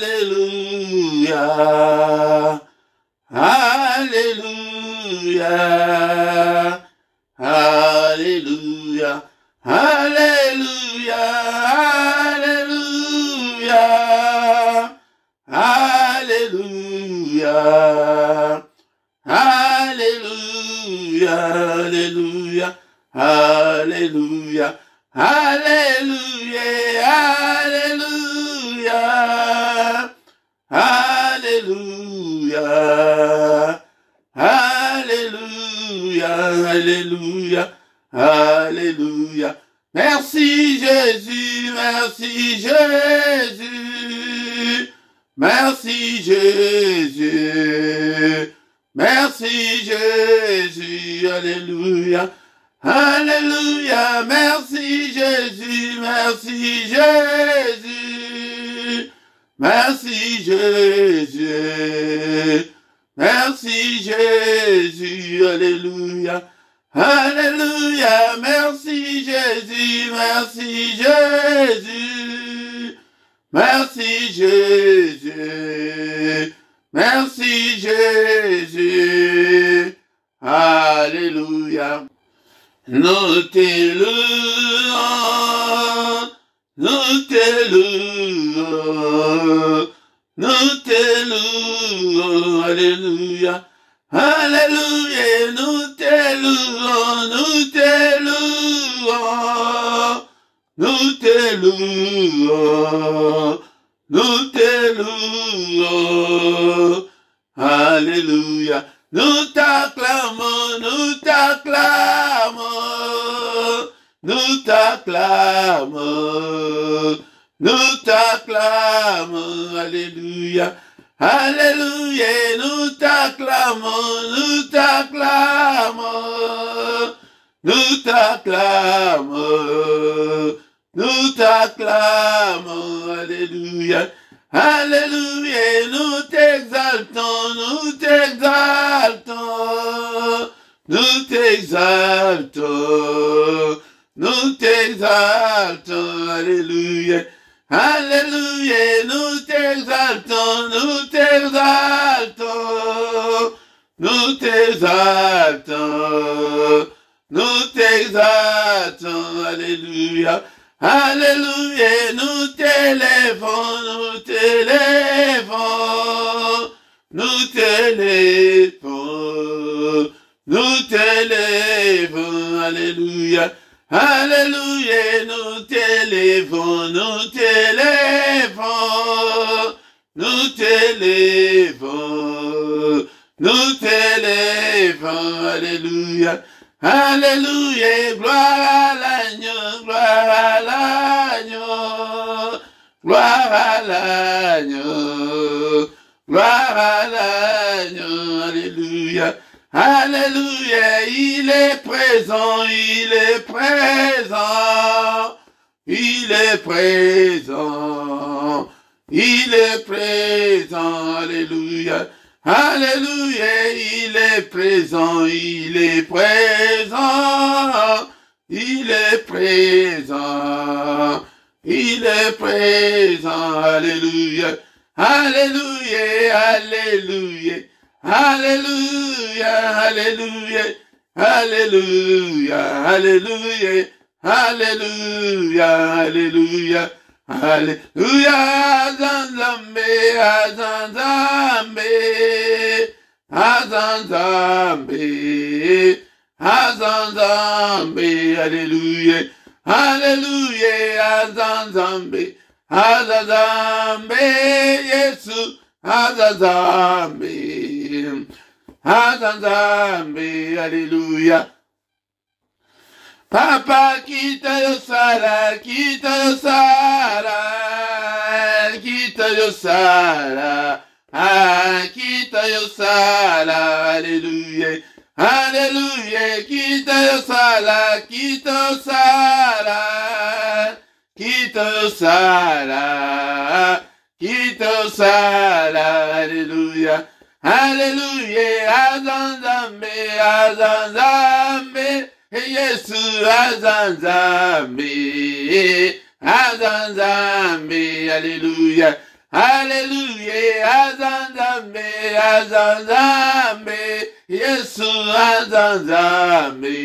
Alléluia. Alléluia. Alléluia. Alléluia. Alléluia. Alléluia. Alléluia. Alléluia. Alléluia. Alléluia. Alléluia. Alléluia. Alléluia. Merci Jésus, merci Jésus. Merci Jésus. Merci Jésus. Alléluia. Alléluia. Merci Jésus, merci Jésus. Merci Jésus. Merci Jésus. Alléluia. Alléluia. Merci Jésus, merci Jésus. Merci Jésus. Merci Jésus. Alléluia. Nous t'élouons, nous t'élouons, nous t'élouons, alléluia, alléluia, nous t'élouons, nous t'élouons, nous t'élouons, nous t'élouons, alléluia. Nous t'acclamons, nous t'acclamons, nous t'acclamons, nous t'acclamons, alléluia, alléluia, nous t'acclamons, nous t'acclamons, nous t'acclamons, nous t'acclamons, alléluia. Alléluia, nous t'exaltons, nous t'exaltons, nous t'exaltons, nous t'exaltons, alléluia, alléluia, nous t'exaltons, nous t'exaltons, nous t'exaltons, nous t'exaltons, alléluia. Alléluia, nous t'élèvons, nous t'élèvons, nous t'élèvons, nous t'élèvons, alléluia, alléluia, nous t'élèvons, nous t'élèvons, nous t'élèvons, nous t'élèvons, alléluia. Alléluia, gloire à l'agneau, gloire à l'agneau, gloire à l'agneau, gloire à l'agneau, alléluia, alléluia, il est présent, il est présent, il est présent, il est présent, alléluia. Alléluia, il est présent, il est présent, il est présent, il est présent, alléluia, alléluia, alléluia, alléluia, alléluia, alléluia, alléluia, alléluia, alléluia. Alléluia, Azanzambe, Azanzambe, Azanzambe, Azanzambe, alléluia, alléluia, Azanzambe, Azanzambe, Yesu, Azanzambe, Azanzambe, alléluia. Papa, quitte le sala, quitte le sala, quitte le sala, quitte le sala, alléluia, alléluia, quitte le sala, quitte le sala, quitte le sala, quitte le sala, alléluia, alléluia, azanzambe, azanzambe. Yesu azanzambe, Azanzambe, alléluia. Alléluia, azanzambe, azanzambe, Yesu azanzambe,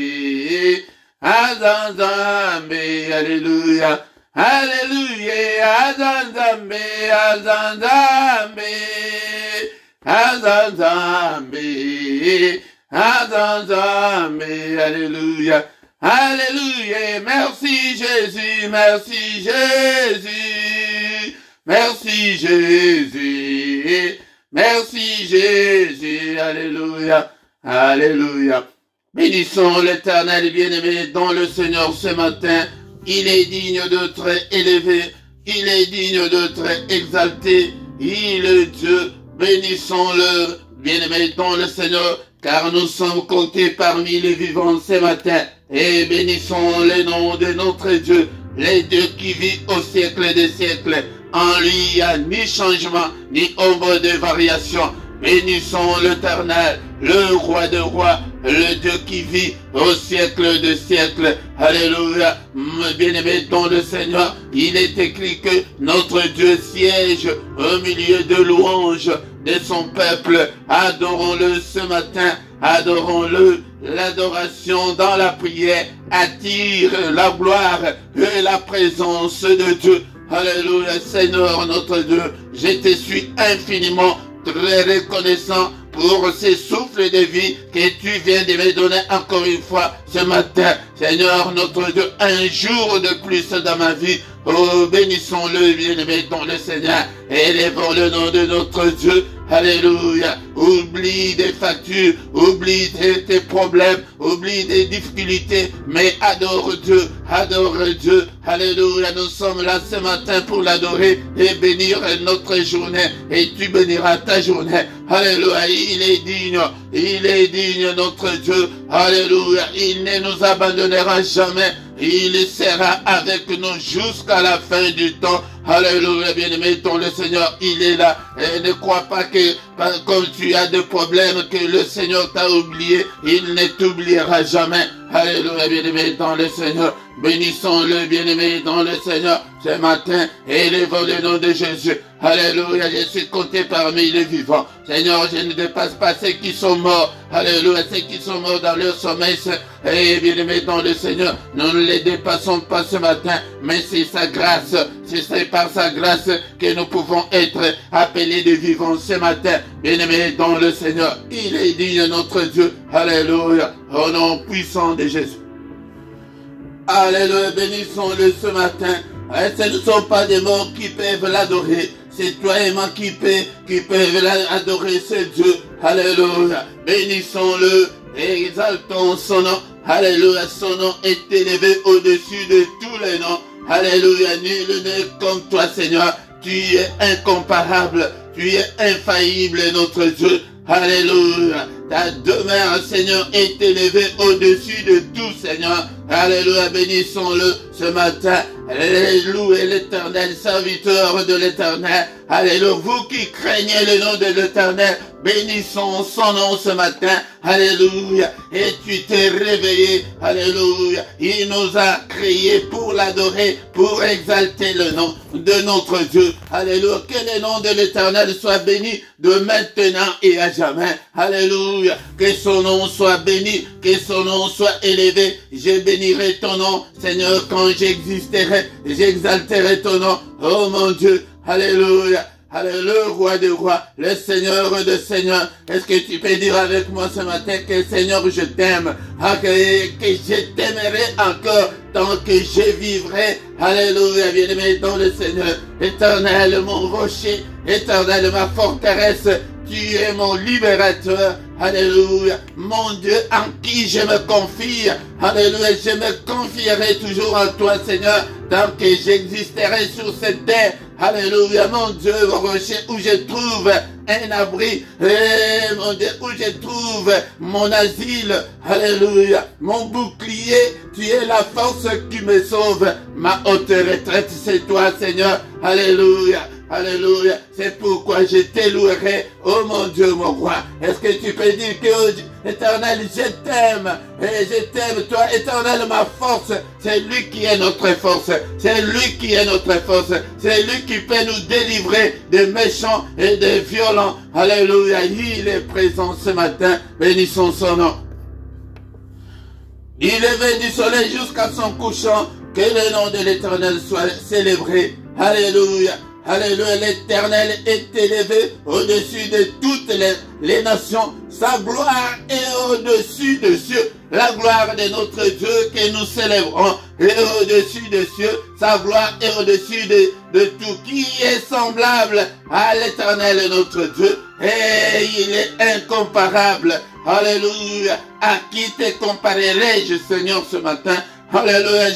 azanzambe, alléluia. Alléluia, azanzambe, azanzambe, azanzambe, azanzambe, alléluia. Alléluia, merci Jésus, merci Jésus, merci Jésus, merci Jésus, alléluia, alléluia. Bénissons l'Éternel bien-aimé dans le Seigneur ce matin. Il est digne d'être élevé, il est digne d'être exalté, il est Dieu. Bénissons-le bien-aimé dans le Seigneur, car nous sommes comptés parmi les vivants ce matin. Et bénissons le nom de notre Dieu, le Dieu qui vit au siècle des siècles. En lui, il n'y a ni changement, ni ombre de variation. Bénissons l'Éternel, le roi de rois, le Dieu qui vit au siècle des siècles. Alléluia. Bien-aimé dans le Seigneur, il est écrit que notre Dieu siège au milieu de louanges de son peuple. Adorons-le ce matin, adorons-le. L'adoration dans la prière attire la gloire et la présence de Dieu. Alléluia, Seigneur notre Dieu, je te suis infiniment très reconnaissant pour ces souffles de vie que tu viens de me donner encore une fois ce matin. Seigneur notre Dieu, un jour de plus dans ma vie. Oh, bénissons-le, bien-aimé dans le Seigneur. Élevons le nom de notre Dieu. Alléluia. Oublie des factures, oublie tes problèmes, oublie des difficultés, mais adore Dieu, adore Dieu. Alléluia. Nous sommes là ce matin pour l'adorer et bénir notre journée. Et tu béniras ta journée. Alléluia. Il est digne notre Dieu. Alléluia. Il ne nous abandonnera jamais. Il sera avec nous jusqu'à la fin du temps. Alléluia, bien-aimé, dans le Seigneur, il est là. Et ne crois pas que, comme tu as des problèmes, que le Seigneur t'a oublié. Il ne t'oubliera jamais. Alléluia, bien-aimé, dans le Seigneur. Bénissons-le, bien-aimé, dans le Seigneur. Ce matin, élevons le nom de Jésus. Alléluia, je suis compté parmi les vivants. Seigneur, je ne dépasse pas ceux qui sont morts. Alléluia, ceux qui sont morts dans leur sommeil. Et bien-aimé, dans le Seigneur, nous ne les dépassons pas ce matin, mais c'est sa grâce. C'est par sa grâce que nous pouvons être appelés des vivants ce matin. Bien-aimé, dans le Seigneur, il est digne notre Dieu. Alléluia, au nom puissant de Jésus. Alléluia, bénissons-le ce matin. Et ce ne sont pas des morts qui peuvent l'adorer. C'est toi et moi qui peuvent adorer ce Dieu. Alléluia. Bénissons-le et exaltons son nom. Alléluia. Son nom est élevé au-dessus de tous les noms. Alléluia. Nul n'est comme toi, Seigneur. Tu es incomparable. Tu es infaillible, notre Dieu. Alléluia. Ta demeure, Seigneur, est élevée au-dessus de tout, Seigneur. Alléluia. Bénissons-le ce matin. Louez l'Éternel, serviteur de l'Éternel. Alléluia. Vous qui craignez le nom de l'Éternel, bénissons son nom ce matin. Alléluia. Et tu t'es réveillé. Alléluia. Il nous a créés pour l'adorer, pour exalter le nom de notre Dieu. Alléluia. Que le nom de l'Éternel soit béni de maintenant et à jamais. Alléluia. Que son nom soit béni, que son nom soit élevé. Je bénirai ton nom, Seigneur, quand j'existerai. J'exalterai ton nom. Oh mon Dieu. Alléluia. Alléluia, le roi des rois, le Seigneur de seigneurs. Est-ce que tu peux dire avec moi ce matin que Seigneur, je t'aime, que je t'aimerai encore tant que je vivrai. Alléluia, bien-aimé dans le Seigneur. Éternel, mon rocher, éternel, ma forteresse, tu es mon libérateur. Alléluia, mon Dieu en qui je me confie. Alléluia, je me confierai toujours en toi, Seigneur, tant que j'existerai sur cette terre. Alléluia, mon Dieu, mon rocher, où je trouve un abri, et mon Dieu, où je trouve mon asile. Alléluia, mon bouclier, tu es la force qui me sauve. Ma haute retraite, c'est toi, Seigneur. Alléluia, Alléluia. C'est pourquoi je te louerai, oh mon Dieu, mon roi. Est-ce que tu peux dire que, oh, Éternel, je t'aime. Et je t'aime, toi, Éternel, ma force. C'est lui qui est notre force. C'est lui qui est notre force. C'est lui qui peut nous délivrer des méchants et des violents. Alléluia. Il est présent ce matin. Bénissons son nom. Il est levé du soleil jusqu'à son couchant. Que le nom de l'Éternel soit célébré. Alléluia. Alléluia. L'Éternel est élevé au-dessus de toutes les nations. Sa gloire est au-dessus des cieux. La gloire de notre Dieu que nous célébrons est au-dessus des cieux. Sa gloire est au-dessus de tout. Qui est semblable à l'Éternel notre Dieu. Et il est incomparable. Alléluia. À qui te comparerai-je, Seigneur, ce matin? Alléluia.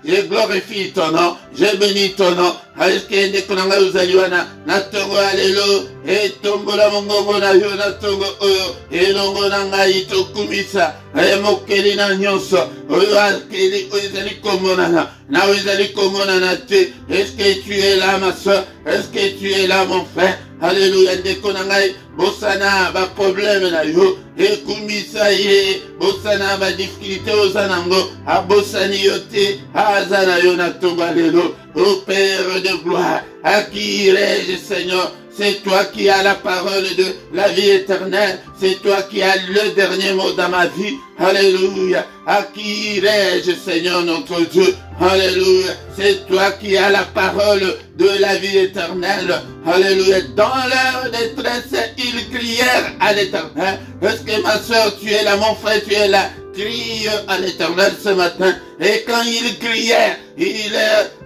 Je glorifie ton nom, je bénis ton nom. Aleskende kunanga uzaliwana na tongo alelo e tongo la mongo na yo na tongo oyo e longo nanga itokumisa e mokeli na nyonso oyo akeli oyezali komona na oyezali komona na te. Est-ce que tu es là, ma soeur? Est-ce que tu es là, mon frère? Alléluia. Ndeko nangai bosana ba problème na yo ekumisa ye bosana ba difficulté ozanango abosani yote azana yo na tongo alelo. Ô Père de gloire, à qui irai-je, Seigneur? C'est toi qui as la parole de la vie éternelle. C'est toi qui as le dernier mot dans ma vie. Alléluia. À qui irai-je, Seigneur notre Dieu? Alléluia. C'est toi qui as la parole de la vie éternelle. Alléluia. Dans leur détresse, ils crièrent à l'Éternel. Est-ce que ma soeur, tu es là, mon frère, tu es là? Crie à l'Éternel ce matin. Et quand il criait, il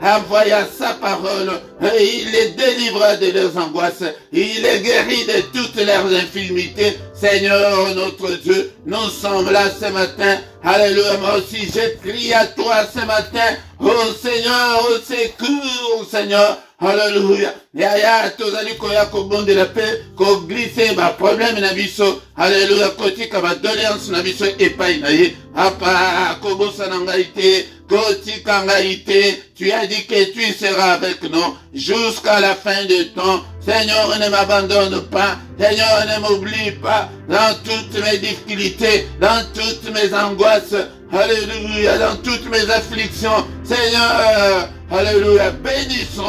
envoya sa parole. Et il les délivra de leurs angoisses. Il les guérit de toutes leurs infirmités. Seigneur notre Dieu, nous sommes là ce matin. Alléluia. Moi aussi, je crie à toi ce matin. Oh Seigneur, au secours, Seigneur. Alléluia. Yaya tozali koya kobonde la paix ko glisser ba problème na biso. Alléluia. Kotika ba doléance na biso epai na ye. Apa kobosa na ngai te. Kotika ngai te. Tu as dit que tu seras avec nous jusqu'à la fin du temps. Seigneur, ne m'abandonne pas. Seigneur, ne m'oublie pas dans toutes mes difficultés, dans toutes mes angoisses. Alléluia, dans toutes mes afflictions. Seigneur, alléluia, bénissons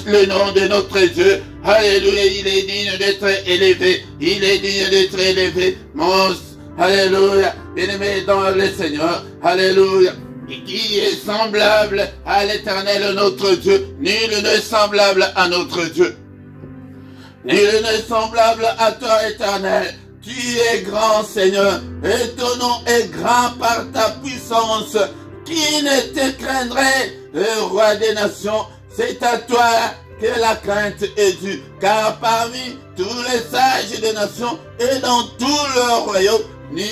le nom de notre Dieu. Alléluia, il est digne d'être élevé. Il est digne d'être élevé. Mon, alléluia, bien-aimé dans le Seigneur. Alléluia. Et qui est semblable à l'Éternel notre Dieu? Nul n'est semblable à notre Dieu. Nul n'est semblable à toi, Éternel. Tu es grand, Seigneur, et ton nom est grand par ta puissance. Qui ne te craindrait, le roi des nations? C'est à toi que la crainte est due, car parmi tous les sages des nations et dans tout leur royaume, nul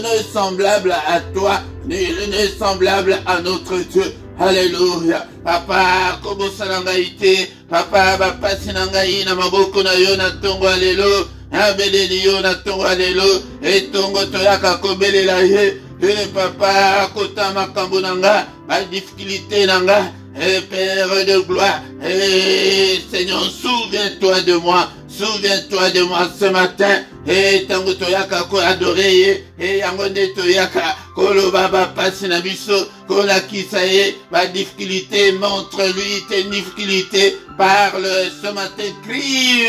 n'est semblable à toi, nul n'est semblable à notre Dieu. Alléluia. Papa, kobo salangaite, papa, papa sinangai na maboko na yo na tongo alelo, abeleli yo na tongo alelo, et tongo toyaka kobelela ye, et papa, kota makambo nanga, ba difficulté nanga, et Père de gloire, et Seigneur, souviens-toi de moi. Souviens-toi de moi ce matin. Et tango toyaka ko adorer. Et yangonde toyaka kolo baba passe na biso. Kola kisaye. Ma difficulté, montre-lui tes difficultés. Parle ce matin. Crie.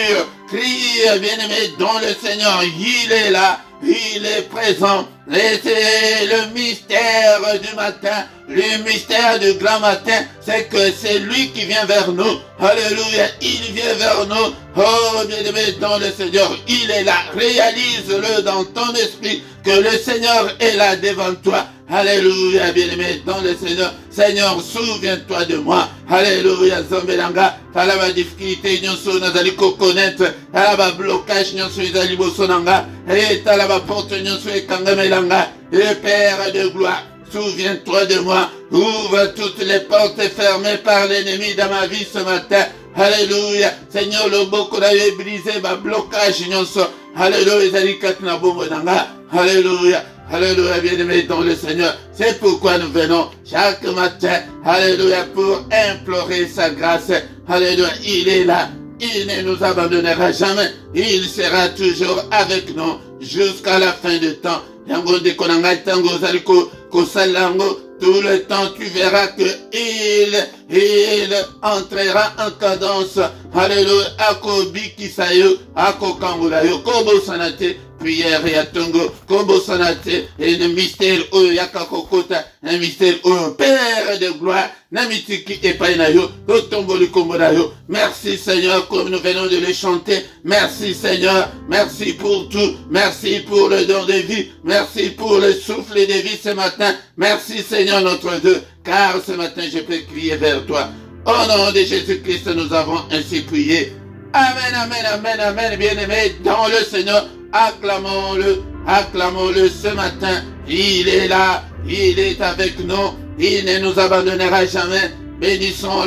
Crie, bien-aimé, dans le Seigneur. Il est là. Il est présent. Et c'est le mystère du matin. Le mystère du grand matin, c'est que c'est lui qui vient vers nous. Alléluia, il vient vers nous. Oh, bien-aimé dans le Seigneur, il est là. Réalise-le dans ton esprit que le Seigneur est là devant toi. Alléluia, bien-aimé dans le Seigneur. Seigneur, souviens-toi de moi. Alléluia, Zombelanga. Talaba difficulté, nyonso nazali ko connaître. Talaba blocage, nyonso izali bosonanga. Et talaba porte, nyonso ekangamelanga. Et Père de gloire, souviens-toi de moi. Ouvre toutes les portes fermées par l'ennemi dans ma vie ce matin. Alléluia. Seigneur, le boko na yo brisé, ba blocage, nyonso. Alléluia, izali katina bombo nanga. Alléluia. Alléluia, bien-aimé dans le Seigneur. C'est pourquoi nous venons chaque matin, alléluia, pour implorer sa grâce. Alléluia, il est là. il ne nous abandonnera jamais. Il sera toujours avec nous jusqu'à la fin du temps. Yango de konanga tango zaliko kosalango. Tout le temps, tu verras que il entrera en cadence. Alléluia. Ako bikisayo, ako kangulayo, kobo sanate, prière et atongo, kobo sanate, et le mystère o yakakokota, un mystère o Père de gloire, namitiki epainayo, otomboli kombodayo. Merci Seigneur, comme nous venons de le chanter. Merci Seigneur, merci pour tout, merci pour le don de vie, merci pour le souffle de vie ce matin. Merci Seigneur notre Dieu, car ce matin je peux crier vers toi. Au nom de Jésus-Christ, nous avons ainsi prié. Amen, amen, amen, amen, bien-aimés dans le Seigneur. Acclamons-le, acclamons-le ce matin. Il est là, il est avec nous, il ne nous abandonnera jamais. Bénissons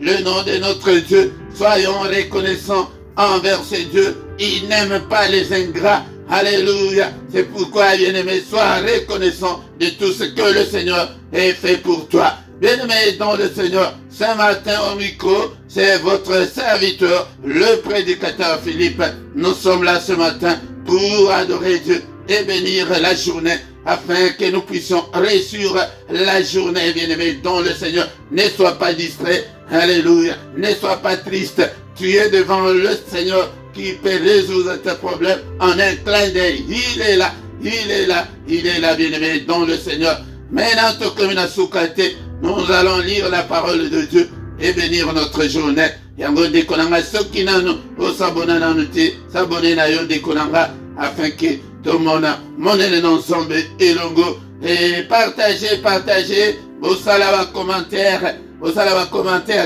le nom de notre Dieu. Soyons reconnaissants envers ce Dieu. Il n'aime pas les ingrats. Alléluia. C'est pourquoi, bien-aimé, sois reconnaissant de tout ce que le Seigneur a fait pour toi. Bien-aimé dans le Seigneur, ce matin au micro, c'est votre serviteur, le prédicateur Philippe. Nous sommes là ce matin pour adorer Dieu et bénir la journée, afin que nous puissions réussir la journée, bien-aimé dans le Seigneur. Ne sois pas distrait. Alléluia. Ne sois pas triste. Tu es devant le Seigneur qui peut résoudre tes problèmes en un clin d'œil. Il est là, il est là, il est là, bien-aimé dans le Seigneur. Maintenant, nous allons lire la parole de Dieu et bénir notre journée. Yango de konanga soki nanu o sabona nanu te sabone na yo de konanga afin que tout le monde monene ensemble elongo et partagez bosala commentaire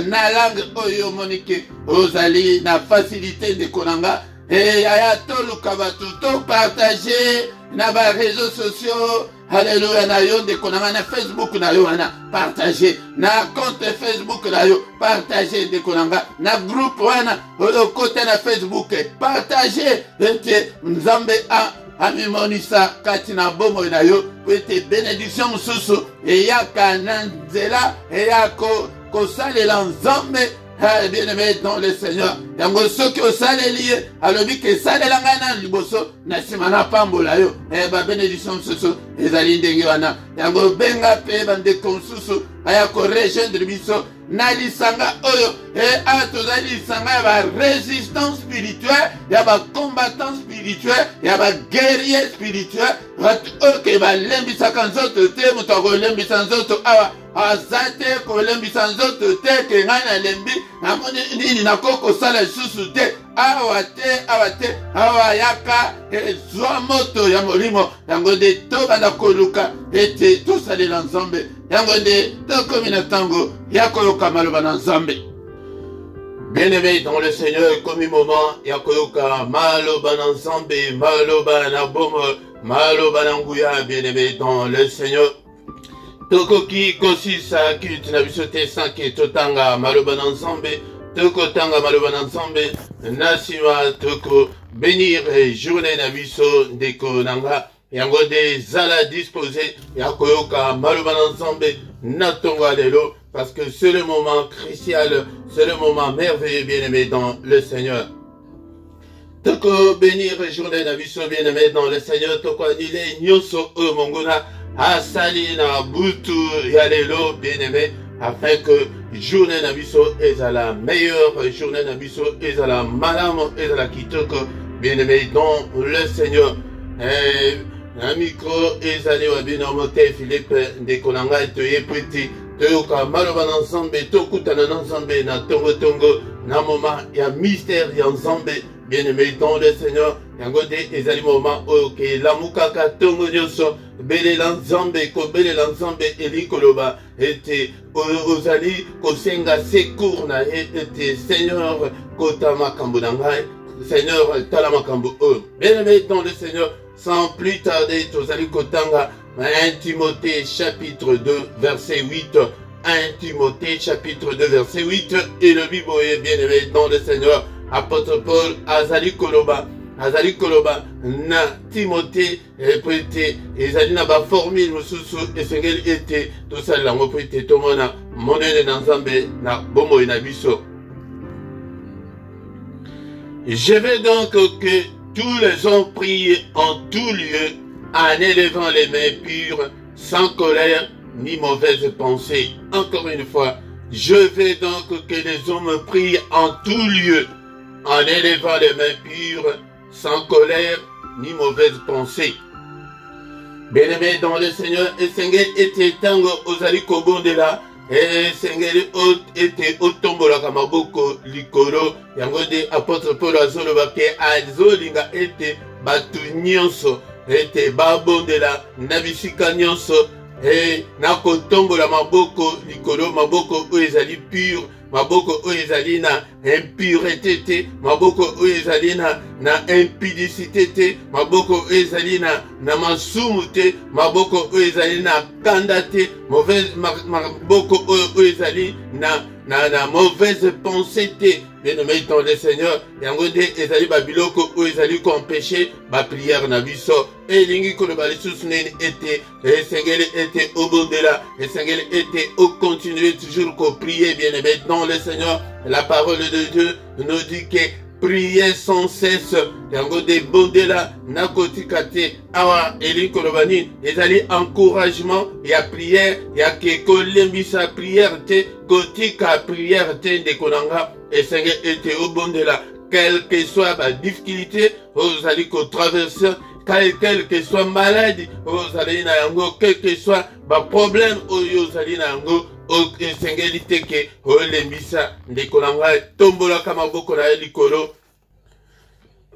na langue oyo monike ozali na facilité de konanga et aya toluka batu to partager na ba réseaux sociaux. Alléluia, na yo de konanga na Facebook na yo wana partager na compte Facebook na yo partager de konanga na groupe wana oyo côté na Facebook partager ete nzambe amimonisa kati na bomo na yo ete bénédiction mususu eyaka na nzela eyako kosalela nzambe. Bien-aimé dans le Seigneur, yango soki osaleli alobi ke salela ngai na liboso na nsima na pambola yo ba bénédiction mosusu ezali ndenge wana. Yango benga mpe bandeko mosusu aya korejoindre biso na lisanga oyo awa tozali lisanga ya barésistant spirituel, ya bacombattant spirituel, ya baguerrier spirituel, bato oyo ke balembisaka nzoto te. Moto akolembisa nzoto awa azate kolembisa nzoto te ke ngai nalembi namoni nini nakokosala lisusu te. Awa te awa yaka ezwa moto ya molimo. Yango nde tobanda koluka ete tosalela nzambe. Yango nde tokomi na ntango ya koyoka maloba na nzambe. Bien-aimé dans le Seigneur, komi moment ya koyoka maloba na nzambe, maloba na bomo, maloba na nguya. Bien-aimé dans le Seigneur, tokoki kosisa kitu na biso te sanke totanga maloba na nzambe. Toko tanga maloba na nzambe na sima toko bénir journée na biso ndeko nanga. Yango de zala disposé ya koyoka maloba na nzambe na tonga lelo, parce que c'est le moment crucial, c'est le moment merveilleux, bien-aimé dans le Seigneur. Toko bénir journée na biso, bien-aimé dans le Seigneur. Toko anile nyoso o mongona asali na butu ya lelo, bien-aimé, afin que journée na biso ezala meilleure, journée na biso ezala malamu, ezala kitoko, bien-aimé dans le Seigneur. Un micro ezali wa bino mote Philippe ndeko nanga etoye peti toyoka maloba na nzambe, tokutana na nzambe na tongo na moment ya mystère ya nzambe, bien-aimé dans le Seigneur. Yango de ezali moment oyo ke lamukaka tongo nyonso belela nzambe, kobelela nzambe elikoloba ete ozali kosenga secours na ye ete Seigneur kota makambo na ngai, Seigneur tala makambo oyo. Bien-aimé dans le Seigneur, sans plus tarder, tozali kotanga 1 Timothée chapitre 2 verset 8. 1 Timothée chapitre 2 verset 8. Et le Bible est bien-aimé dans le Seigneur. Apôtre Paul azali koloba na Timothée epete ezali na ba formule mususu esengeli ete tosalela ngo ete tomona monene na nzambe na bomoi na biso. Je veux donc que tous les hommes prient en tout lieu, en élevant les mains pures, sans colère ni mauvaise pensée. Encore une fois, je veux donc que les hommes prient en tout lieu, en élevant les mains pures, sans colère ni mauvaise pensée. Bien-aimé dans le Seigneur, et Seigneur était tango ozali kobondela, et Seigneur était otombola kamaboko likolo, yango de apôtre Paul azoloba ke azolinga ete batu nyonso ete babondela na bisika nyonso, et nakotombola maboko likolo, maboko oyo ezali pure, maboko oyo ezali na impureté te, maboko oyo ezali na impudicité te, maboko oyo ezali na masumu te, maboko oyo ezali na kanda te, maboko oyo ezali na mauvaise pensée te. Bien-aimé dans le Seigneur, yango nde ezali babiloko oyo ezali kompêché ba prière na biso. Elingi koloba lisusu nini ete esengeli ete obondela, esengeli ete o continuer toujours ko prier. Bien-aimé dans le Seigneur, la parole de Dieu nous dit que prier sans cesse, yango de bondela na kotika te. Awa elingi koloba nini ezali encouragement ya prière, ya ke kolembisa prière te, kotika prière te ndekonanga. Et Seigneur était au bon de là, quelle que soit ma difficulté, vous allez qu'on traverse, quelle que soit maladie, vous allez na yango, quel que soit ma problème, vous allez na yango, et Seigneur était que, oh les missa, des kolanga, tombola kamaboko na likolo.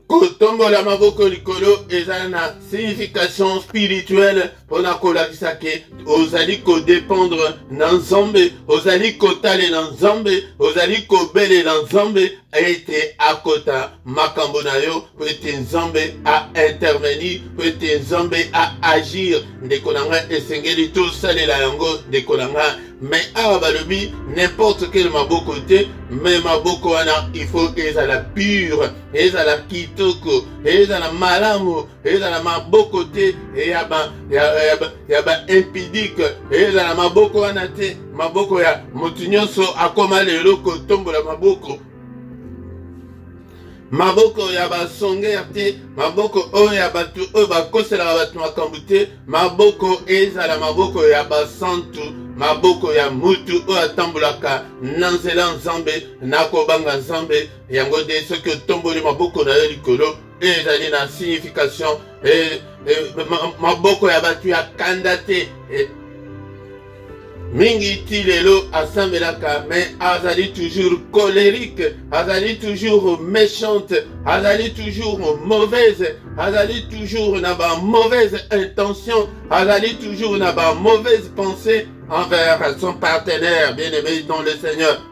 Kotombola maboko likolo eza na signification spirituelle pona kolakisa ke ozali ko dépendre na Nzambe, ozali kotale na Nzambe, ozali kobele na Nzambe, ete akota makambo na yo, ete Nzambe a intervenir, ete Nzambe a agir. Ndeko nanga esengeli tosalela yango ndeko nanga. Mais awa balobi n'importe quel maboko te, mais maboko wana il faut ezala pure, ezala kitoko, ezala malamu, ezala maboko te, yaba impudique, ezala maboko wana te, maboko ya mutu nyonso akoma lelo kotombola maboko. Maboko ya basongea te, maboko oyo ya batu oyo bakosela batu makambo te, maboko ezala maboko ya basantu, maboko ya mutu oyo atambolaka na nzela Nzambe, nakobanga Nzambe. Yango de soki otomboli maboko na yo likolo ezali na signification, maboko ya batu ya kanda te. Mingi ti lelo asambelaka, mais azali toujours colérique, azali toujours méchante, azali toujours mauvaise, azali toujours na ba mauvaise intention, azali toujours na ba mauvaise pensée envers son partenaire. Bien-aimé dans le Seigneur,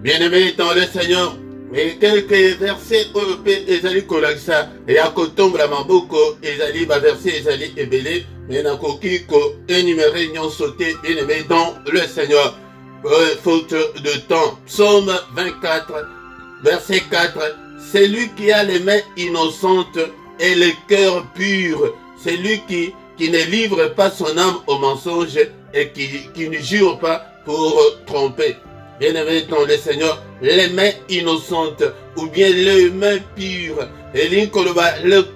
bien-aimé dans le Seigneur. Et quelques versets OEP ezali kolakisa et à kotombola maboko ezali ba versets ezali ebele, mais na koki ko énumérer nyon sauté. Bien-aimé dans le Seigneur, faute de temps. Psaume 24 verset 4, c'est lui qui a les mains innocentes et le cœur pur, c'est lui qui ne livre pas son âme au mensonge et qui ne jure pas pour tromper. Bien-aimé dans le Seigneur, les mains innocentes ou bien les mains pures, et le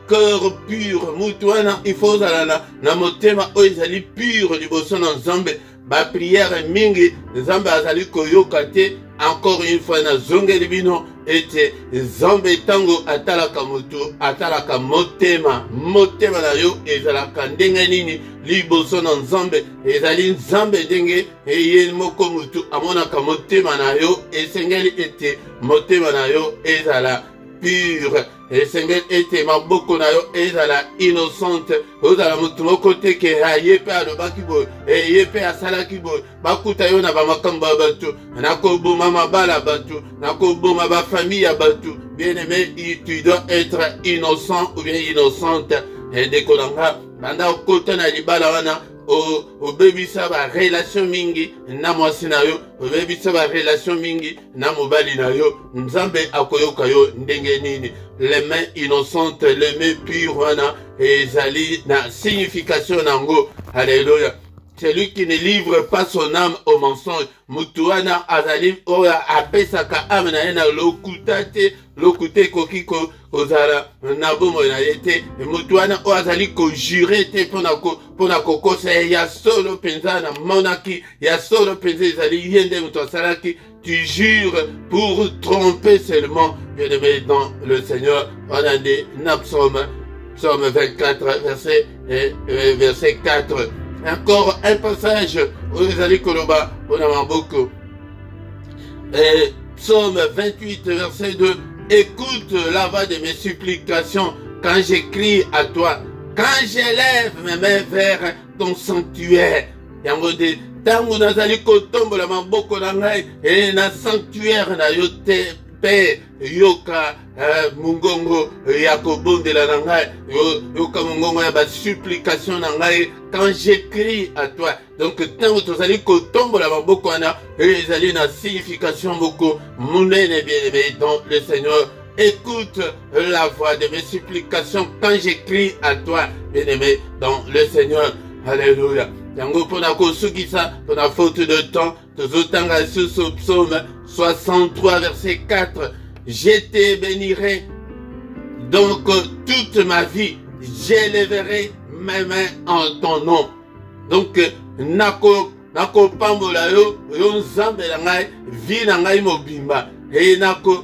cœur pur, mutuana il faut na motema o ezali pur liboso na Nzambe. Ba prière mingi Nzambe azali koyoka te. Encore une fois na zongeli bino ete Nzambe tango atalaka mutu, atalaka motema na yo ezalaka ndenge nini liboso na Nzambe, ezali Nzambe ndenge eye moko mutu amonaka motema na yo, esengeli ete motema na yo ezala pure, esengeli ete maboko na yo ezala innocente, ozala mutu moko te ke ye pe alobaki boye, ye pe asalaki boye, bakuta yo na bamakambo ya batu, nakoboma mabala batu, nakoboma bafamille ya batu. Bien-aimé, tu dois être innocent ou bien innocente. Ndekolanga banda okota na libala wana obebisa ba relation mingi na mwasi na yo, obebisa ba relation mingi na mobali na yo, Nzambe akoyoka yo ndenge nini. Les mains innocentes, les mains pures wana ezali na signification nango. Alléluia. celui qui ne livre pas son âme au mensonge. Mutuana azali oya apesaka âme na ye na lokuta te, lokute koki kozala na bomo na ye te. Mutuana oya azali kojure te pona kokosa ya solo penza na monaki, ya solo penza ezali yende mutu asalaki. Tu jures pour tromper seulement. Bien-aimé dans le Seigneur, on a dit Psaume 24, verset 4. Encore un passage où les allez koloba, on a beaucoup. Psaume 28, verset 2. Écoute la voix de mes supplications quand j'écris à toi, quand j'élève mes mains vers ton sanctuaire. Yangode, tango nazali kotombola maboko na ngai, et na sanctuaire na yote. Père, yoka mungongo yakobondela na ngai, yoka mungongo ya ba supplication na ngai quand j'écris à toi. Donc tango tozali kotombola maboko wana ezali na signification beaucoup monene bien-aimé dans le Seigneur. Écoute la voix de mes supplications quand j'écris à toi, bien-aimé dans le Seigneur. Alléluia. Yango pona kosukisa pona faute de temps, tozotanga sur ce psaume 63 verset 4. Je te bénirai donc toute ma vie, j'élèverai mes mains en ton nom. Donc nako pambola yo nzambe na ngai vi na ngai mobimba e nako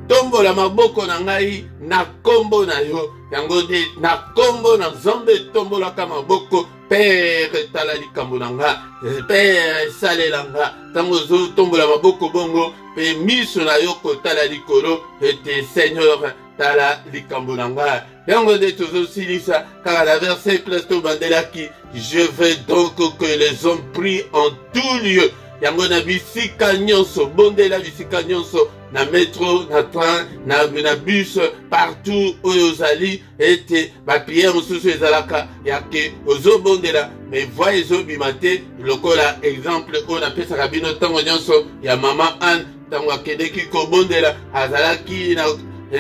tombola maboko na ngai na kombo na yo. Yango de na kombo na nzambe tombola ka maboko. Père tala likambo na nga, Père salela nga, tango zo tombola maboko bongo, pe miso na yo kotala likolo, ete Seigneur tala likambo na nga. Yango de tozo silisa, car la verset plasto bandelaki, je veux donc que les hommes prient en tout lieu. Yango na bisika nyonso, bondela bisika nyonso, na métro, na train, na bus, partout où ozali, ete ba prière mususu ezalaka yake ozobondela, mais voix ezobimate lokola exemple on appelle ça bino tango nyonso ya mama Anne tango akedeki kobondela azalaki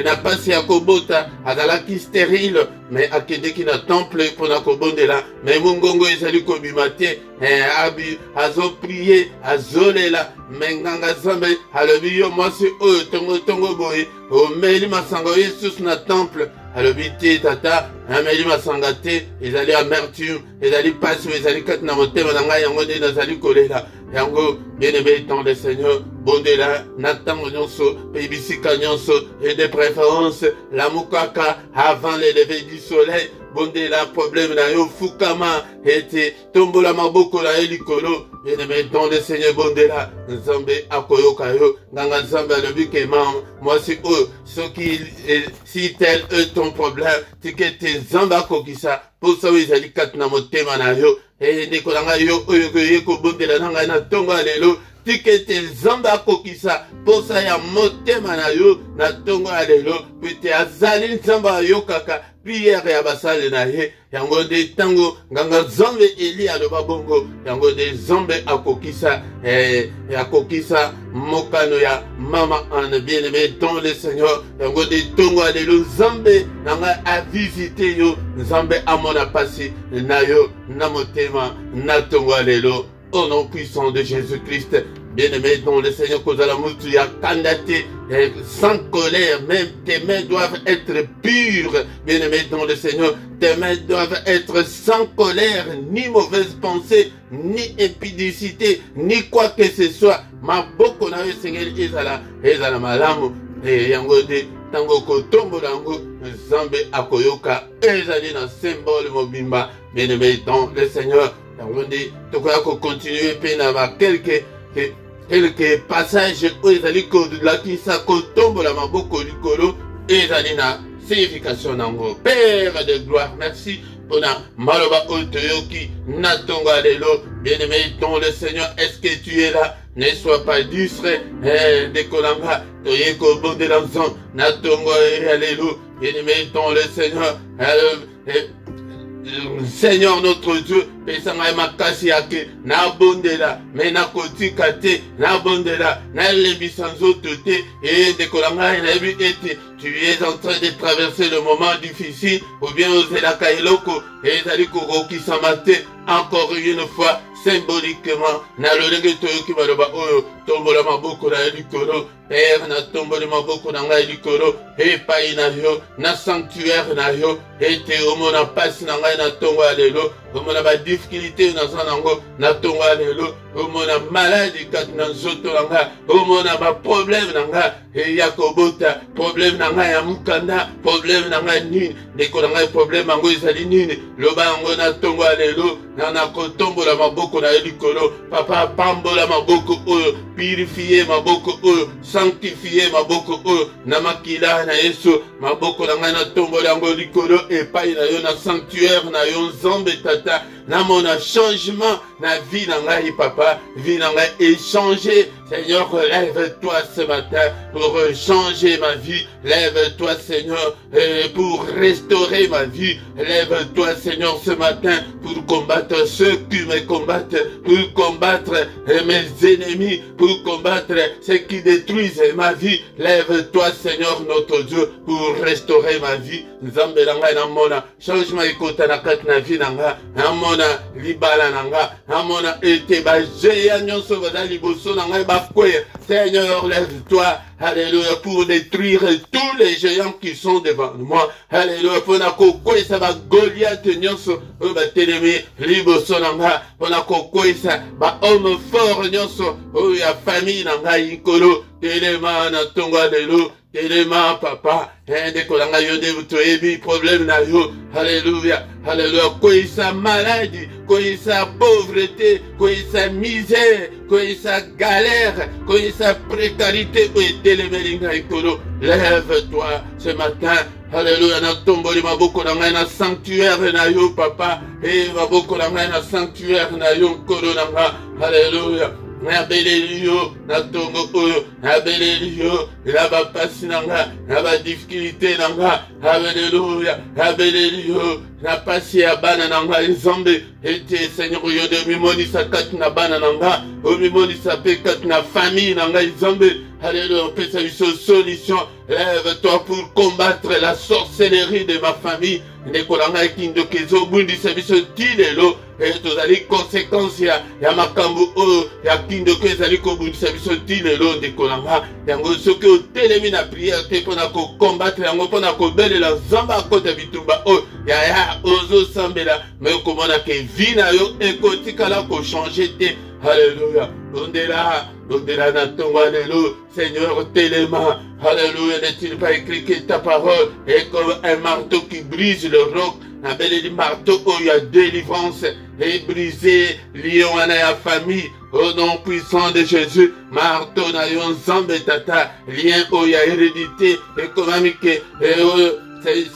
na pasi ya kobota, azalaki stérile, mais akedeki na temple pona kobondela, mais mungongo ezali kobimate, abi azo prier, azolela, menganga zambe alobi yo mwasi oyo tongo boye omeli masanga Yesus na temple alobi te tata ameli masanga te, ezali amertume, ezali pasi, ezali kati na motema na ngai, yango nde nazali kolela. Yango bien-aimé dans le Seigneur, bondela na tango nyonso pe bisika nyonso, et de préférence la mukaka avant le lever du soleil. Bondela problème na yo fukama ete tombola maboko na yo likolo. Bien-aimé dans le Seigneur, bondela nzambe akoyoka yo, nganga nzambe alobi ke moi si soki si tel est ton problème, tikete nzambe akokisa posa ezali kati na motema na yo. Et ndeko na ngai yo oyo koye kobondela na ngai na tongo alelo, tikete nzambe akokisa posa ya motema na yo na tongo alelo, pete azali nzambe ayokaka prière ya basale na ye. Yango nde tango nganga nzambe eli aloba bongo, yango nde nzambe akokisa mokano ya mama Anne bien-aimé dans le Seigneur. Yango nde tongo alelo nzambe na ngai a visité yo, nzambe amona pasi na yo na motema na tongo alelo, au nom puissant de Jésus-Christ. Bien-aimé dans le Seigneur, kozala mutu ya kandate, sans colère, même tes mains doivent être pures. Bien-aimé dans le Seigneur, tes mains doivent être sans colère, ni mauvaise pensée, ni impudicité, ni quoi que ce soit. Maboko na yo Seigneur ezala malamu. Yango de tango kotombola yango nzambe akoyoka ezali na symbole mobimba. Bien-aimé dans le Seigneur, yango de tokoya ko continuer pe na ba quelques passages où ezali kolakisa kotombola maboko likolo ezali na signification nango. Père de gloire, merci pour na maloba otoyoki na tongo alelo. Bien-aimé dans le Seigneur, est-ce que tu es là? Ne sois pas distrait, de kolanga toyeko bondela nzon na tongo alelo. Bien-aimé dans le Seigneur, Seigneur notre Dieu, pesanga makasi yake na bondela mais na kotika te na bondela na lebisa nzoto te et dekolanga na bi ete tu es en train de traverser le moment difficile ou bien ozelaka eloko ezali kokokisa mate encore une fois symboliquement na lolenge toyoki baloba oyo tombola maboko na likolo Père na tomboli maboko na ngai likolo epai na yo na sanctuaire na yo ete omona pasi na ngai na tongo ya lelo omona badifficulté naza nango na tongo ya lelo omona maladi kati na nzoto na ngai omona baproblème na ngai eya kobota problème na ngai ya mokanda problème na ngai nini ndeko na ngai problème yango ezali nini loba yango na tongo ya lelo na kotombola maboko na yo likolo papa pambola maboko oyo purifie maboko oyo sanctifier maboko oyo na makila na Yesu maboko na ngai na tombola yango likolo epai na yo na sanctuaire na yo nzambe tata na mona changement na vie na ngai papa vie na ngai échanger Seigneur lève-toi ce matin pour changer ma vie lève-toi Seigneur pour restaurer ma vie lève-toi Seigneur ce matin pour combattre ceux qui me combattent pour combattre mes ennemis pour combattre ceux qui détruisent ma vie lève-toi Seigneur notre Dieu pour restaurer ma vie nzambe na ngai na mona changement ekota na kati na vie na ngai na mona libala na ngai na mona ete bajeya nyonso baza liboso na ngai bakweya Seigneur lève-toi Alléluia pour détruire tous les géants qui sont devant moi Alléluia pour na kokwesa ba Goliath nyonso oyo batelemi liboso na ngai mpona kokwesa ba homme fort nyonso oyo ya famille na ngai nkolo telema na tongo ya lelo telema papa ndeko na ngai yo nde toyebi problème na yo Alléluia Alléluia koyisa maladie koyisa pauvreté koyisa misère koyisa galère koyisa précarité oyo etelemeli ngai nkolo lève-toi ce matin Alléluia na tomboli maboko na ngai na sanctuaire na yo papa maboko na ngai na sanctuaire na yo nkolo na ngai Alléluia nabeleli yo na tongo oyo nabeleli yo na bapasi na nga na badifficulté na nga Alléluia nabeleli yo na pasi ya bana na nga nzambe ete Seigneur yo de mimonisa kati na bana na nga omimonisa mpe kati na famille na nga nzambe Alléluia opesa biso solution lève-toi pour combattre la sorcellerie de ma famille ndeko na ngai kindoki ezobundisa biso ti lelo tozali conséquence ya makambo oyo ya kindoki ezali kobundisa biso ti lelo ndeko na ngai yango soki otelemi na prière te mpona kokombattre yango mpona kobelela nzambe akota bitumba oyo yaya ozosambela me okomona ke vi na yo ekotikala kochange te Alléluia ondela na tongo ya lelo Seigneur telema Alléluia n'est-il pas écrit que ta parole est comme un marteau qui brise le roc nabeleli marteau oyo ya délivrance et briser lion wana ya famille au nom puissant de Jésus marteau na yo nzambe tata lien oyo ya hérédité ekomami ke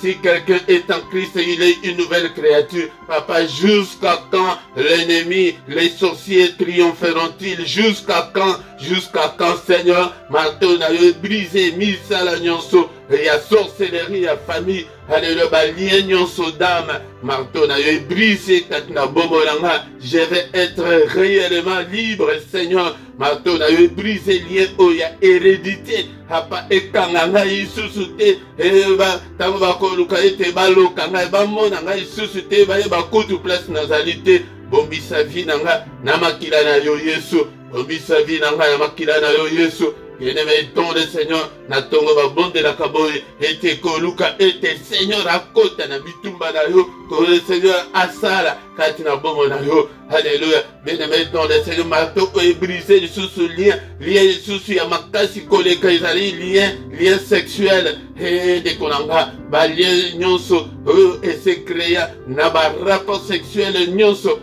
si quelqu'un est en Christ, il est une nouvelle créature. Papa, jusqu'à quand l'ennemi, les sorciers triompheront-ils? Jusqu'à quand, Seigneur, marteau n'a eu brisé, mis à la nyonso, il y a sorcellerie, il y a famille, alléluia, lien nyonso d'âme, marteau n'a eu brisé, katina bomolanga, je vais être réellement libre, Seigneur, marteau n'a eu brisé, lien, oh, il y a hérédité, apa ekanganga isusu te eba tango bakoluka ete balokanga bamona ngai isusu te bayeba kutu place nazali te bombisa vi na nga na makila na yo Yesu bombisa vi na nga na makila na yo Yesu bien-aimé ton le Seigneur na tongo babondelaka boye ete koluka ete Seigneur akota na bitumba na yo ko le Seigneur asala kati na bomo na yo Alléluia bien-aimé ton le Seigneur marteau est brisé lisusu lien lisusu ya makasi koleka ezali lien sexuel de konanga ba lien nyonso ese créa na ba rapport sexuel nyonso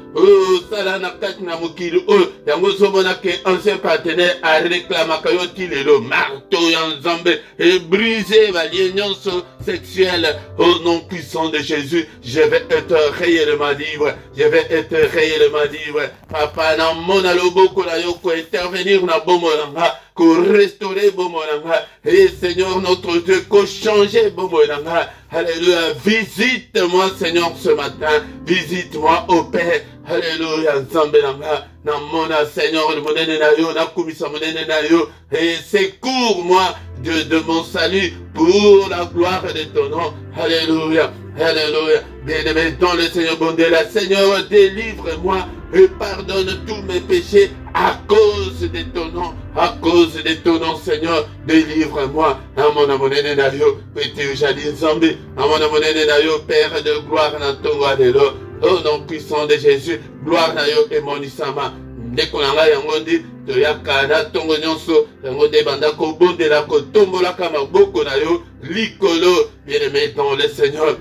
sala na kati na mokili yango zomona ke ancien partenaire a réclamaka yo lelo marteau ya nzambe et brisé ba lien nyonso sexuelle. Au nom puissant de Jésus, je vais être réellement libre. Je vais être réellement libre. Papa, na mona loboko na yo ko intervenir na bomolanga, ko restaurer bomolanga. Et Seigneur notre Dieu, ko changer bomolanga. Alléluia. Visite-moi, Seigneur, ce matin. Visite-moi, ô Père. Alléluia. Nzambelanga. Na mona, Seigneur, le monene na yo, na kumisa monene na yo. Et secours-moi de mon salut pour la gloire de ton nom. Alléluia. Alléluia. Bien-aimé dans le Seigneur, bon Dieu, la Seigneur, délivre-moi et pardonne tous mes péchés à cause de ton nom. À cause de ton nom, Seigneur, délivre-moi. Amona monene na yo, petit jali nzambe. Amona monene na yo, Père de gloire, na tongo adelo. Au nom puissant de Jésus, gloire na yo et monisama. Ndeko na ngai yango ndi toyaka na tongo nyonso yango nde banda kobondela kotombolaka maboko na yo likolo. Bien-aimé dans le Seigneur,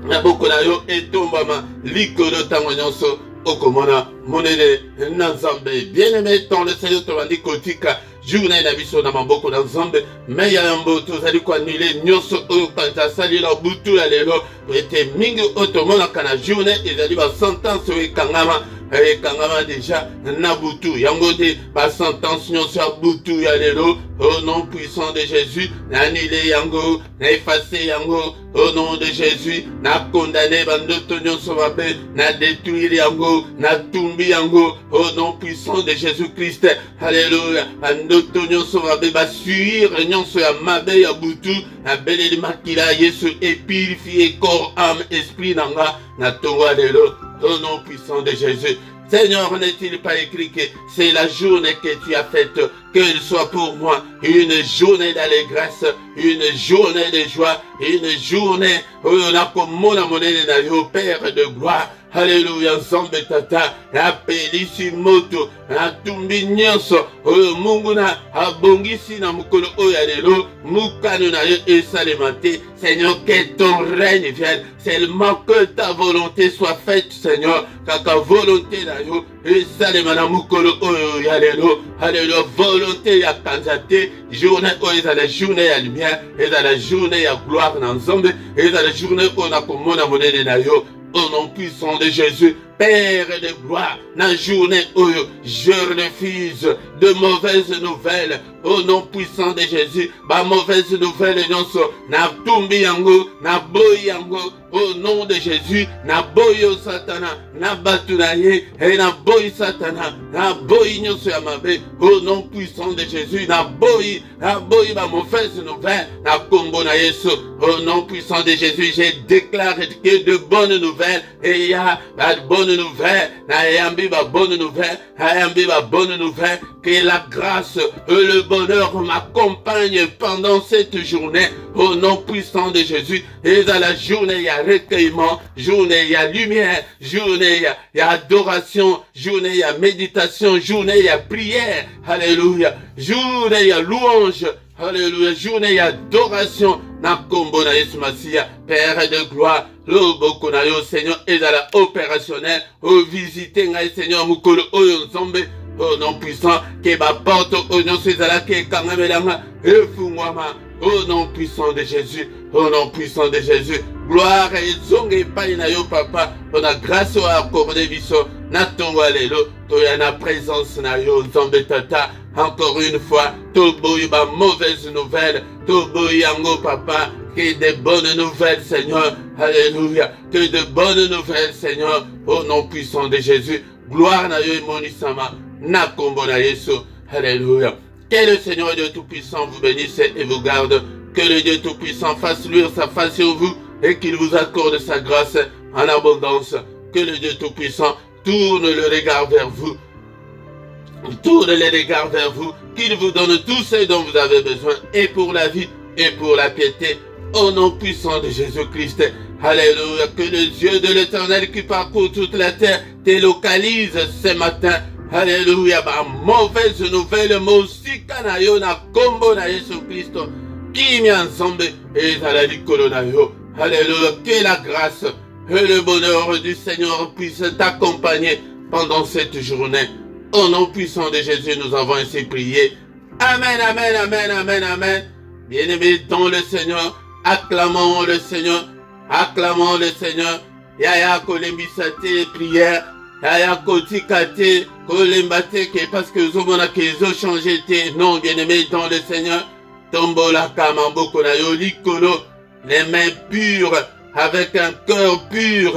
maboko na yo etombama likolo tango nyonso okomona monene na Nzambe. Bien-aimé dans le Seigneur, tobandi kotika journée na biso na maboko na Nzambe, me ya yambo tozali koannule nyonso oyo kanza sali na butu ya lelo ete mingi oyo tomonaka na journée ezali basentence oyo ekangama deja na butu yango nde basentence nyonso ya butu ya lelo au nom puissant de Jésus na annule yango, na efface yango au nom de Jésus, na condamné bandoto nyonso mabe, na détruire yango, na tumbi yango au nom puissant de Jésus-Christ. Alléluia. Bandoto nyonso mabe basuir nyonso ya mabe ya butu na beleli makila Yesu et purifier corps, âme, esprit nanga na tongo lelo au nom puissant de Jésus. Seigneur, n'est-il pas écrit que c'est la journée que tu as faite, qu'elle soit pour moi une journée d'allégresse, une journée de joie, une journée où on a comme mon amonene na yo, Père de gloire. Alléluia, Nzambe tata, apelisi moto, atumbi nyonso, oyo mungu na abongisi na mukolo oyo lelo, mukano na yo esalemate. Seigneur, que ton règne vienne, seulement que ta volonté soit faite, Seigneur, kaka volonté na yo esalema na mukolo oyo ya lelo. Alléluia, volonté ya kanzate, journée oyo ezala journée ya lumière, ezala journée ya gloire na Nzambe, ezala journée oyo na komona monene na yo. Au nom puissant de Jésus, Père de gloire, na journée où je refuse de mauvaises nouvelles. Au nom puissant de Jésus, ba mauvaise nouvelle nyonso, na tumbi yango, na boy yango. Au nom de Jésus, na boyo satana, na batunaye, et na boy satana, na boy nyonso ya mabe. Au nom puissant de Jésus, na boy ba mauvaise nouvelle, na kombo na Yesu. Au nom puissant de Jésus, je déclare que de bonnes nouvelles, et il y a de bonnes nouvelles, na yambi ba bonne nouvelle, na yambi ba bonne nouvelle, que la grâce et le bonheur m'accompagnent pendant cette journée. Au nom puissant de Jésus, et dans la journée, il y a recueillement, journée, il y a lumière, journée, il y a adoration, journée, il y a méditation, journée, il y a prière, alléluia, journée, il y a louange, alléluia, journée, il y a adoration, na kombo na Yesu Masia, Père de gloire, loboko na yo, Seigneur, et dans la opérationnelle, au visiter, Seigneur, mukolo oyo Nzambe, au nom puissant, que ma porte au nom César, que kangamelanga, efungwama, au nom puissant de Jésus, au nom puissant de Jésus, gloire et zonge paï na yo papa, on a grâce à accorder biso, na tongo alelo, toya na présence na yo, Nzambe tata, encore une fois, toboy ba mauvaise nouvelle, toboy yango papa, que de bonnes nouvelles Seigneur, alléluia, que de bonnes nouvelles Seigneur, au nom puissant de Jésus, gloire na yo monisama, na kombo na Yesu, alléluia. Que le Seigneur Dieu Tout-Puissant vous bénisse et vous garde. Que le Dieu Tout-Puissant fasse luire sa face sur vous et qu'il vous accorde sa grâce en abondance. Que le Dieu Tout-Puissant tourne le regard vers vous. Tourne les regards vers vous. Qu'il vous donne tout ce dont vous avez besoin et pour la vie et pour la piété. Au nom puissant de Jésus-Christ. Alléluia. Que le Dieu de l'Éternel qui parcourt toute la terre te localise ce matin. Alléluia, ba mauvaise nouvelle, mosika na yo na kombo na Yesu Christo, qui m'y ensemble et à la likolo na yo. Alléluia, que la grâce et le bonheur du Seigneur puissent t'accompagner pendant cette journée. Au nom puissant de Jésus, nous avons ainsi prié. Amen, amen, amen, amen, amen. Bien-aimés dans le Seigneur, Acclamons le Seigneur. Acclamons le Seigneur. Yaya kolembisate prière. Yaya kotikate kolembate que parce que zomona que zo changé tes non bien-aimés dans le Seigneur. Tombola kamamboko na yo likolo. Les mains pures avec un cœur pur.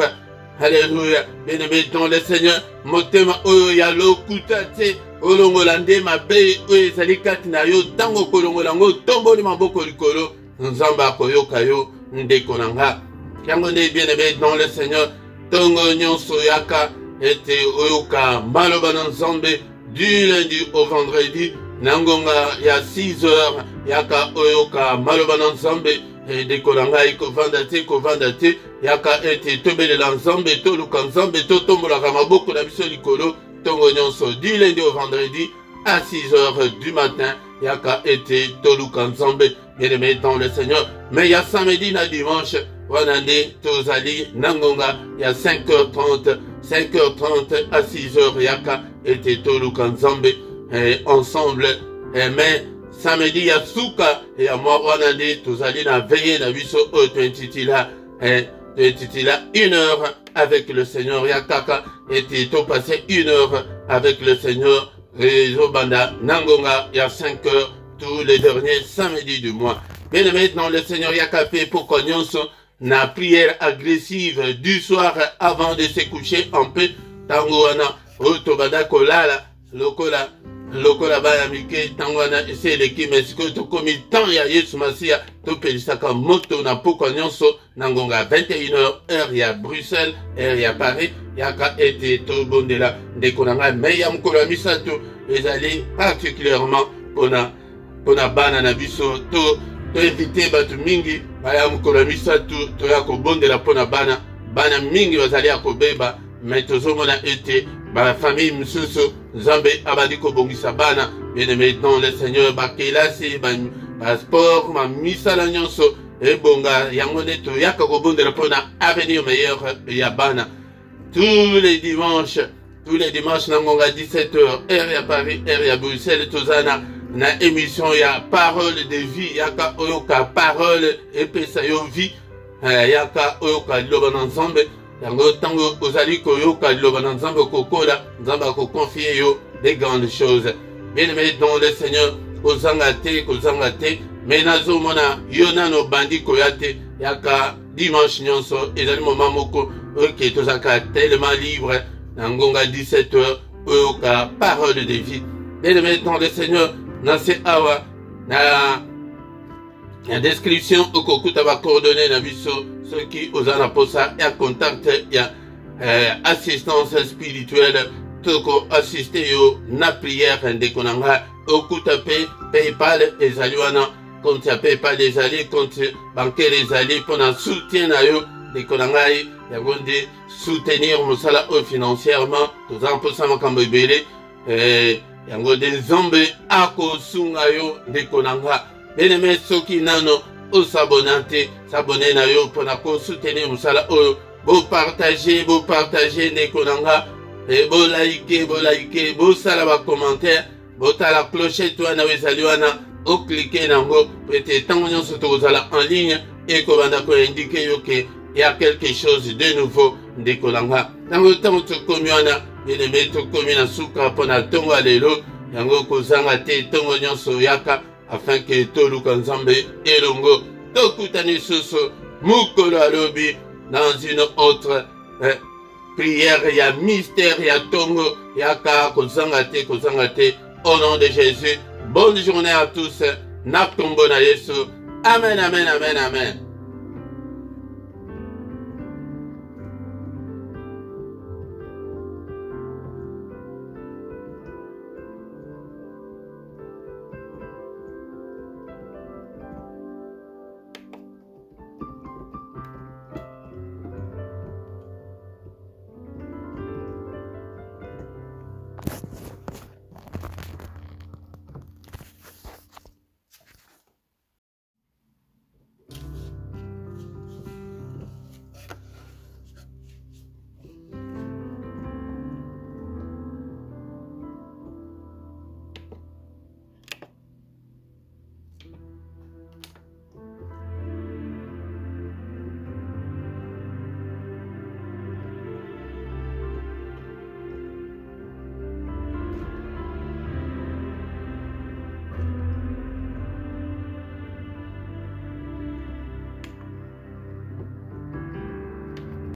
Alléluia. Bien-aimés dans le Seigneur. Motema oyo ya lokutate. Olongolande mabe oyo ezali kati na yo tango kolongolango tomboli maboko likolo. Nzamba koyoka yo ndeko nanga. Yango ne bien-aimé dans le Seigneur. Tongo nyonso yaka ete oyoka maloba na Nzambe du lundi au vendredi. Nangonga ya 6 heures yaka oyoka maloba na Nzambe ndeko nanga kovanda te yaka ete tobelela Nzambe toluka Nzambe totombolaka maboko na biso likolo. Tongo nyonso du lundi au vendredi à 6 heures du matin yaka ete toluka Nzambe. Bien-aimé dans le Seigneur. Mais il y a samedi na dimanche wanande tozali nangonga il y a 5h30 à 6h yaka ete toluka Nzambe ensemble. Mais samedi il y a suka et à moi wanande tozali na veille na biso o twentitila 1 heure avec le Seigneur yakaka ete to passer 1 heure avec le Seigneur. Rezobanda nangonga il y a 5 heures tous les derniers samedis du mois. Bien-aimés dans le Seigneur, Yakapé pour Kognonso, na prière agressive du soir avant de se coucher en paix. Tangoana, Otobada Kolala, Lokola Bayamike, Tangoana, c'est l'équipe, mais ce que tu commis tant ya Yesu Masia, tu pélisaka moto na pour Kognonso, Nangonga 21h, heure ya Bruxelles, heure ya Paris, Yaka était tout bon de la déconanga, mais Yam Kolamisatu, les alliés particulièrement pour na bana na biso to invité batu mingi baya mukolo misatu to ya kobondela pona bana mingi bazali ya kobeba mais tozomona ete ba famille misusu Nzambe abadi kobongisa bana. Bien-aimé dans le Seigneur bakelasi ba sport ma misala nyonso ebonga yango ne to ya kobondela pona avenir meilleur ya bana. Tous les dimanches nangonga 17h heure ya Paris heure ya Bruxelles tozana na émission ya parole de vie yaka oyoka parole epesa yo vie yaka oyoka liloba na Nzambe yango tango ozali koyoka liloba na Nzambe kokola Nzambe akoconfie yo des grandes choses. Bien-aimé dans le Seigneur kozanga te mais nazomona yo nano bandi koya te yaka dimanche nyonso ezali moment moko oke tozaka tellement libre nangonga 17h oyoka parole de vie. Bien-aimé dans le Seigneur Nase awa na description okokuta ba coordonnées na biso ceux qui osana posa ya contact ya assistance spirituelle toko assister yo na prière ndeko nanga okuta PayPal ezali wana compte ya PayPal ezali compte bancaire ezali pona soutien na yo ndeko nanga ya gonde soutenir mosala financièrement tozan posa makambo ebele yango de Nzambe akosunga yo ndeko nanga. Bien-aimé soki nano osabonate s'abonner na yo pona ko soutenir musala oyo bo partager ndeko nanga bo like bo sala ba commentaire bo tala clochette wana ezali wana o cliquer nango peut-être tango nyonso tozala en ligne et ko banda ko indiquer yo que il y a quelque chose de nouveau ndeko nanga. Tango tokomi wana bien-aimé tokomi na suka pona tongo alelo yango kozanga te tongo nyonso yaka afin que toluka Nzambe elongo tokutani susu mukolo alobi dans une autre prière ya mystère ya tongo yaka kozanga te au nom de Jésus. Bonne journée à tous na kombo na Yesu. Amen.